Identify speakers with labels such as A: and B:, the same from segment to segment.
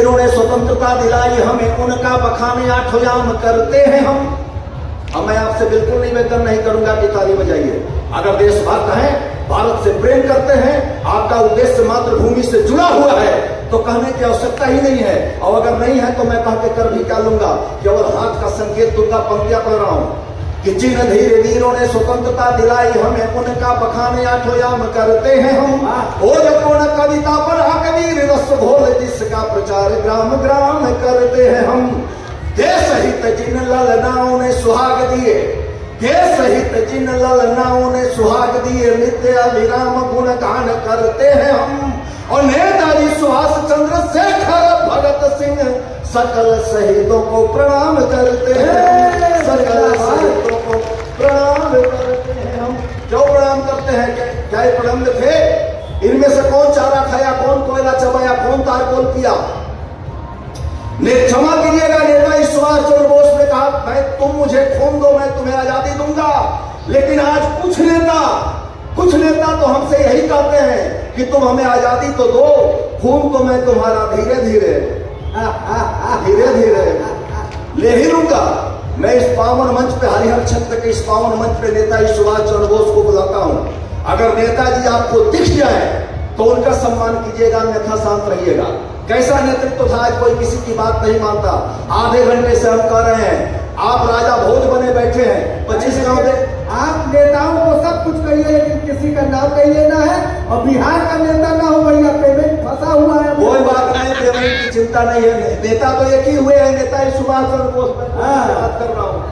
A: जिन्होंने स्वतंत्रता दिलाई हमें, उनका बखाने आठोयाम करते हैं हम। अब मैं आपसे बिल्कुल निवेदन नहीं करूंगा कि ताली बजाइए। अगर देशभक्त हैं, भारत से प्रेम करते हैं, आपका उद्देश्य मातृभूमि से जुड़ा हुआ है, तो कहने की आवश्यकता ही नहीं है। और अगर नहीं है तो मैं कह के कर भी क्या लूंगा, केवल हाथ का संकेत दूंगा, पंक्तियां पढ़ रहा हूं कि जिन धीर वीरों ने स्वतंत्रता दिलाई हमें, उनका बखाने आठोयाम करते हैं हम। ओजपूर्ण कविता पर कबीर रस घोल, जिसका प्रचार ग्राम ग्राम करते हैं हम। देश हित जिन ललनाओं ने सुहाग दिए, देश हित जिन ललनाओं ने सुहाग दिए, नित्य अविराम गुणगान करते हैं हम। और नेताजी सुभाष चंद्र शेखर भगत सिंह सकल शहीदों को प्रणाम करते हैं, सकल शहीदों को प्रणाम करते हैं हम। क्यों प्रणाम करते हैं? क्या ये प्रबंध थे? इनमें से कौन चारा खाया, कौन कोयला चबाया, कौन तारकोल किया? क्षमा कीजिएगा, नेताजी सुभाष चंद्र बोस ने कहा भाई तुम मुझे खून दो, मैं तुम्हें आजादी दूंगा। लेकिन आज कुछ नेता तो हमसे यही कहते हैं कि तुम हमें आजादी तो दो, खून तो मैं तुम्हारा धीरे धीरे ले ही लूंगा। मैं इस पावन मंच पे, हरिहर क्षेत्र के इस पावन मंच पे नेताजी सुभाष चंद्र बोस को बुलाता हूं। अगर नेताजी आपको दिख जाए तो उनका सम्मान कीजिएगा, अन्यथा शांत रहिएगा। कैसा नेतृत्व था, आज कोई किसी की बात नहीं मानता। आधे घंटे से हम कह रहे हैं, आप राजा भोज बने बैठे हैं, 25 गांव दे।
B: आप नेताओं को सब कुछ कहिए, लेकिन किसी का नाम नहीं लेना है। और बिहार का नेता ना हो भैया, पेमेंट फंसा हुआ है।
A: कोई बात नहीं, पेमेंट की चिंता नहीं है। नेता तो एक ही हुए हैं, नेताजी सुभाष चंद्र बोस। बात कर रहा हूँ,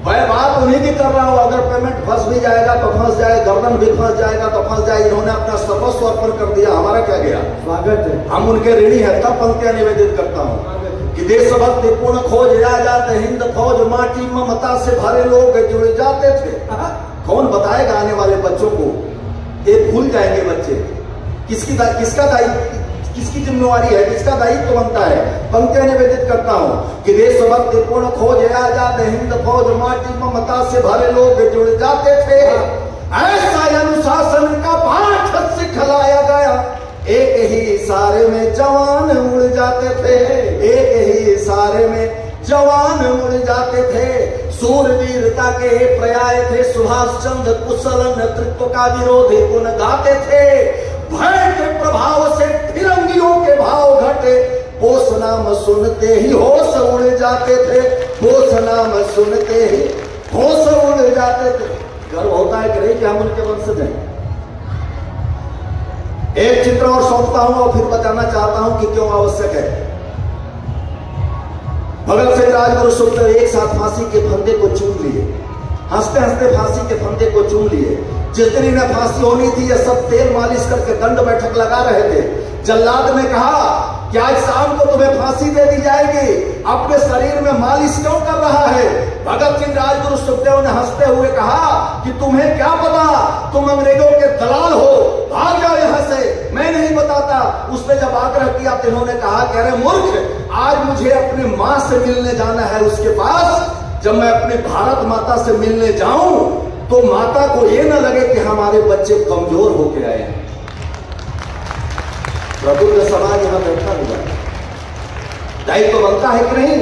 A: मैं बात उन्हीं की कर रहा हूँ। अगर पेमेंट फंस भी जाएगा तो फंस जाए, गर्दन भी फंस जाएगा तो फंस जाए। इन्होंने अपना सर्वस्व अर्पण कर दिया, हमारा क्या गया? स्वागत है, हम उनके ऋणी हैं। तब पंक्तियां निवेदित करता हूँ कि देशभक्ति पूर्ण खोज आजाद हिंद फौज, माटी ममता से भरे लोग जुड़ जाते थे। कौन बताएगा आने वाले बच्चों को? ये भूल जाएंगे बच्चे। किसका दायित्व, किसकी जिम्मेवारी है, किसका दायित्व बनता है? पंक्तियां निवेदित करता हूं कि देशभक्ति पूर्ण खोज आजाद हिंद फौज, माटी ममता से भरे लोग जुड़ जाते थे। ऐसा अनुशासन का पाठ सिखलाया गया, एक ही इशारे में जवान उड़ जाते थे, एक ही इशारे में जवान उड़ जाते थे। सूरवीरता के पर्याय थे सुभाष चंद्र, कुशल नेतृत्व का विरोधी गुण गाते थे। भय के प्रभाव से फिरंगियों के भाव घटे, बोस नाम सुनते ही होश उड़ जाते थे, बोस नाम सुनते ही होश उड़ जाते थे। गर्व होता है कि नहीं कि हम उनके वंशज हैं? एक चित्र और सौंपता हूं और फिर बताना चाहता हूं कि क्यों आवश्यक है। भगत सिंह, राजगुरु, सुखदेव एक साथ फांसी के फंदे को चूम लिए, हंसते हंसते फांसी के फंदे को चूम लिए। जिस दिन इन्हें फांसी होनी थी, ये सब तेल मालिश करके दंड बैठक लगा रहे थे। जल्लाद ने कहा कि आज शाम को तुम्हें फांसी दे दी जाएगी, अपने शरीर में मालिश क्यों कर रहा है? भगत सिंह, राजगुरु, सुखदेव ने हंसते हुए कहा कि तुम्हें क्या पता, तुम अंग्रेजों के दलाल हो, भाग जाओ यहां से, मैं नहीं बताता। उसने जब आग्रह किया तो इन्होंने कहा कि अरे मूर्ख, आज मुझे अपनी मां से मिलने जाना है उसके पास। जब मैं अपने भारत माता से मिलने जाऊं तो माता को ये न लगे कि हमारे बच्चे कमजोर होके आए हैं। प्रबुद्ध समाज यहां बैठा हुआ है, दायित्व तो बनता है कि नहीं?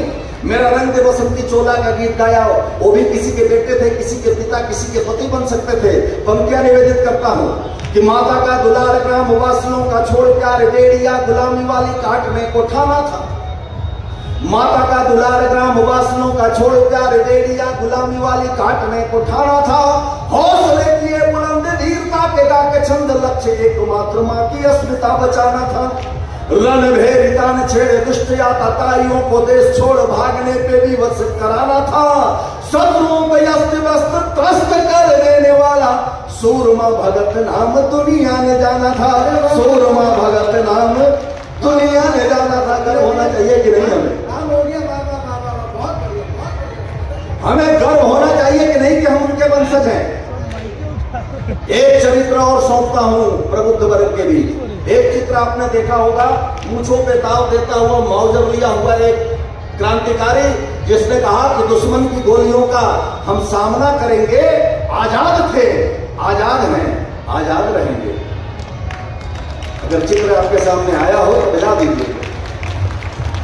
A: मेरा रंग दे बसंती चोला का गीत गाया, वो भी किसी के बेटे थे, किसी के पिता, किसी के पति बन सकते थे। पंक्तियां निवेदित करता हूं कि माता का दुलार ग्राम वासियों का छोड़ प्यार बेड़िया, गुलामी वाली काट में को ठाना था। माता का दुलार ग्राम वासियों का छोड़ प्यार बेड़िया, गुलामी वाली काट में को ठाना था। हौसले किए बुलंद धीरता के गा के छंद, लक्ष्य एकमात्र मां की अस्मिता बचाना था। रणभेरिता ने छेड़े दुष्ट आतताइयों को देश छोड़ भागने पे भी वश कराना था। शत्रुओं को अस्त व्यस्त त्रस्त कर देने वाला सूरमा भगत नाम दुनिया ने जाना था, सूरमा भगत नाम दुनिया ने जाना था। गर्व होना चाहिए कि नहीं? हमें गर्व होना चाहिए कि नहीं कि हम उनके वंशज हैं? एक चरित्र और सौंपता हूं प्रबुद्ध वर्ग के बीच। एक चित्र आपने देखा होगा, मूंछों पे ताव देता हुआ मौजर लिया हुआ एक क्रांतिकारी, जिसने कहा कि दुश्मन की गोलियों का हम सामना करेंगे, आजाद थे, आजाद हैं, आजाद रहेंगे। अगर चित्र आपके सामने आया हो तो बजा दीजिए।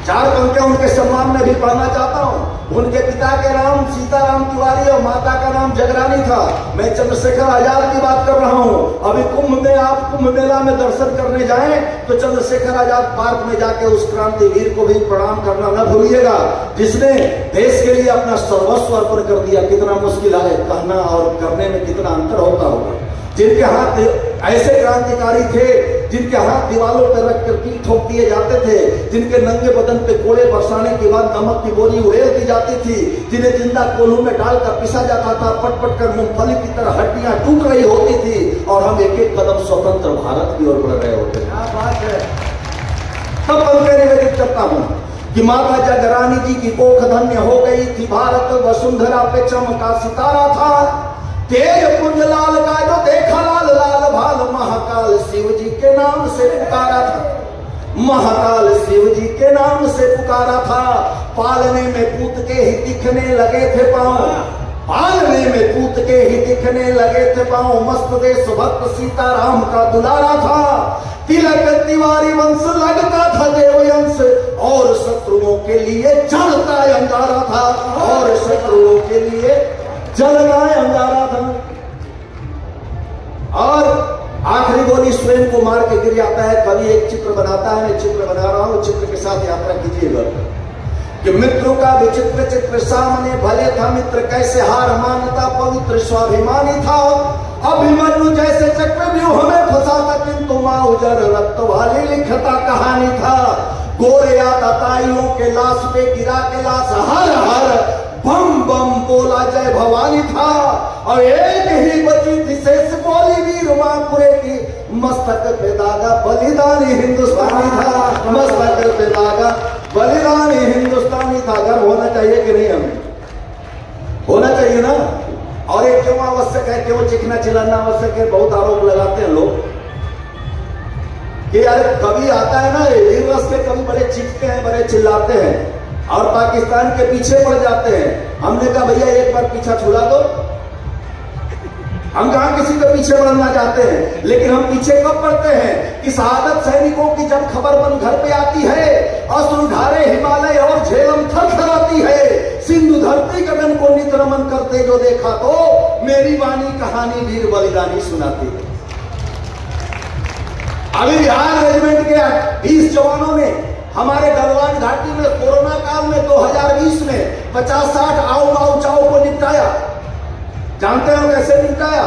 A: 4 पंक्तियां उनके सम्मान में भी पढ़ना चाहता हूं। उनके पिता के नाम सीताराम तिवारी और माता का नाम जगरानी था। मैं चंद्रशेखर आजाद की बात कर रहा हूं। अभी कुंभ में आप कुंभ मेला में दर्शन करने जाएं तो चंद्रशेखर आजाद पार्क में जाके उस क्रांतिवीर को भी प्रणाम करना न भूलिएगा, जिसने देश के लिए अपना सर्वस्व अर्पण कर दिया। कितना मुश्किल है कहना और करने में कितना अंतर होता होगा। जिनके हाथ ऐसे क्रांतिकारी थे, जिनके हाथ दीवालों पर रख कर कील ठोक दिए जाते थे, जिनके नंगे बदन पे कोड़े बरसाने के बाद नमक की बोरी उड़ेल दी जाती थी, जिन्हें जिंदा कोल्हू में डालकर पिसा जाता था, पट पट कर मूंगफली की तरह हड्डियां टूट रही होती थी, और हम एक एक कदम स्वतंत्र भारत की ओर बढ़ रहे होते। क्या बात है। तब पंक्ति निवेदित करता हूं कि माता जगरानी जी की कोख धन्य हो गई थी भारत, वसुंधरा पे चमका सितारा था, तेज पुंज लाल का जो देखा लाल लाल भाल, महाकाल शिव जी के नाम से पुकारा था, महाकाल शिव जी के नाम से पुकारा था। पालने में पूत के ही दिखने लगे थे पांव, पालने में पूत के ही दिखने लगे थे पांव, मस्त देश भक्त सीताराम का दुलारा था, तिलक तिवारी वंश लगता था देवयंश, और शत्रुओं के लिए जलता अंगारा था, और शत्रुओं के लिए जलता अंगारा था। और आखिरी गोली स्वयं को मार के गिर जाता है। कभी एक चित्र बनाता है, मैं चित्र बना रहा हूं, चित्र के साथ यात्रा कीजिएगा कि मित्रों का विचित्र चित्र सामने, भले था मित्र कैसे हार मानता, पवित्र स्वाभिमानी था, अभिमन्यु जैसे चक्रव्यूह में फंसा था, किंतु माउजर रक्त वाली लिखता कहानी था, गोरे ताइयों के लाश पे गिरा के लाश हर हर बम बम बोला जय भवानी था, और एक ही बची थी शेष बोली वीर माकुरे की, मस्तक पे दागा बलिदानी हिंदुस्तानी था, मस्तक पे दागा बलिदानी हिंदुस्तानी था। गर्व होना चाहिए कि नहीं? हमें होना चाहिए ना। और एक क्यों आवश्यक है, क्यों चिखना चिल्लाना आवश्यक है? बहुत आरोप लगाते हैं लोग कि यार कभी आता है ना वीर रस के, कभी बड़े चीखते हैं, बड़े चिल्लाते हैं और पाकिस्तान के पीछे पड़ जाते हैं। हमने कहा भैया एक बार पीछा छुड़ा दो, हम कहां किसी के पीछे बढ़ना चाहते हैं, लेकिन हम पीछे कब पड़ते हैं कि शहादत सैनिकों की जब खबर बन घर पे आती है, अश्रु धारे हिमालय और झेलम थरथराती है, सिंधु धरती गगन को नित नमन करते जो देखा तो, मेरी वाणी कहानी वीर बलिदानी सुनाती है। अभी बिहार रेजिमेंट के 20 जवानों ने हमारे गलवान घाटी में कोरोना काल में 2020 में 50-60 आओ माओ चाओ को निपटाया। जानते हो कैसे निपटाया?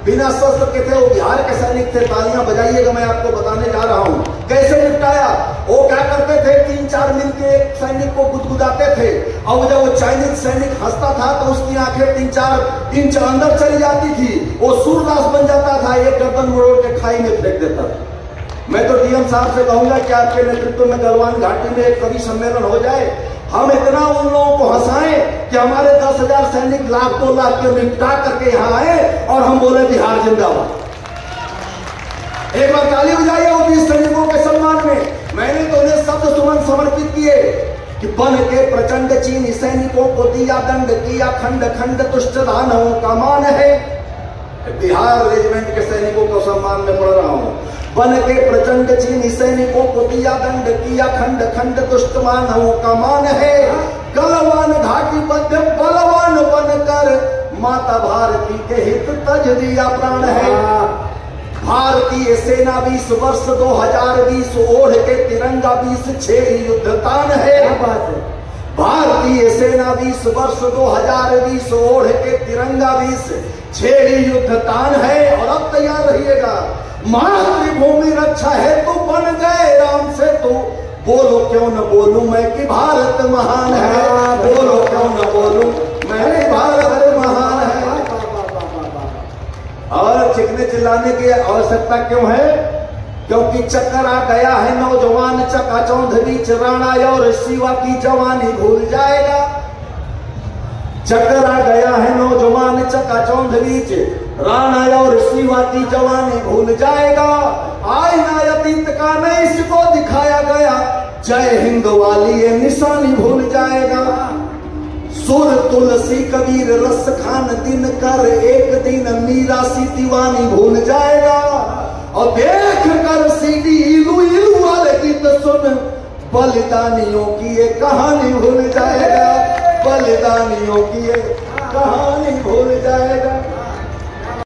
A: बिना शस्त्र के थे, वो बिहार के सैनिक थे, तालियां बजाइएगा, मैं आपको बताने जा रहा हूं कैसे निपटाया। वो क्या करते थे, 3-4 मिल के एक सैनिक को गुदगुदाते थे, और जब वो चाइनीज सैनिक हंसता था तो उसकी आंखें 3-4 इंच अंदर चली जाती थी, वो सूरदास बन जाता था, एक गर्दन मोड़ के खाई में फेंक देता था। मैं तो डीएम साहब से कहूंगा कि आपके नेतृत्व में गलवान घाटी में एक कवि सम्मेलन हो जाए, हम इतना उन लोगों को हंसाएं कि हमारे 10,000 सैनिक लाख 2 लाख के निपटा करके यहाँ आए और हम बोले बिहार जिंदाबाद। एक बार ताली बजाइए उन 20 सैनिकों के सम्मान में। मैंने तो उन्हें शब्द सुमन समर्पित किए कि बन के प्रचंड चीनी सैनिकों को दिया दंड, किया खंड खंड तुष्ट दानवों का मान है। बिहार रेजिमेंट के सैनिकों को सम्मान में पढ़ रहा हूं। बन के प्रचंड चीनी सैनिकों को दिया दंड, किया खंड खंड दुष्ट मानवों का मान है। गलवान घाटी बद्ध बलवान बनकर माता भारती के हित तज दिया प्राण है। भारतीय सेना 20 वर्ष 2020 ओढ़ के तिरंगा 20 युद्ध तान है। भारतीय सेना 20 वर्ष 2020 ओढ़ के तिरंगा 20 युद्ध तान है। और अब तैयार रहिएगा, मातृभूमि रक्षा है तो बन गए राम से तो, बोलो क्यों न बोलूं मैं कि भारत महान है, बोलो क्यों न बोलूं मैं कि भारत महान है। और चिखने चिल्लाने की आवश्यकता क्यों है? क्योंकि चक्कर आ गया है नौजवान चकाचौंध बीच, राणा और शिवा की जवानी भूल जाएगा। चक्कर आ गया है नौजवान चकाचौंध बीच, राणा और शिवा की जवानी भूल जाएगा। आईना अतीत का न इसको दिखाया गया, जय हिंद वाली ये निशानी भूल जाएगा। सुर तुलसी कबीर रस खान दिन कर, एक दिन मीरा सी दीवानी भूल जाएगा। और देख कर सीडी इलू इलू वाले गीत सुन, बलिदानियों की ये कहानी भूल जाएगा, बलिदानियों की ये कहानी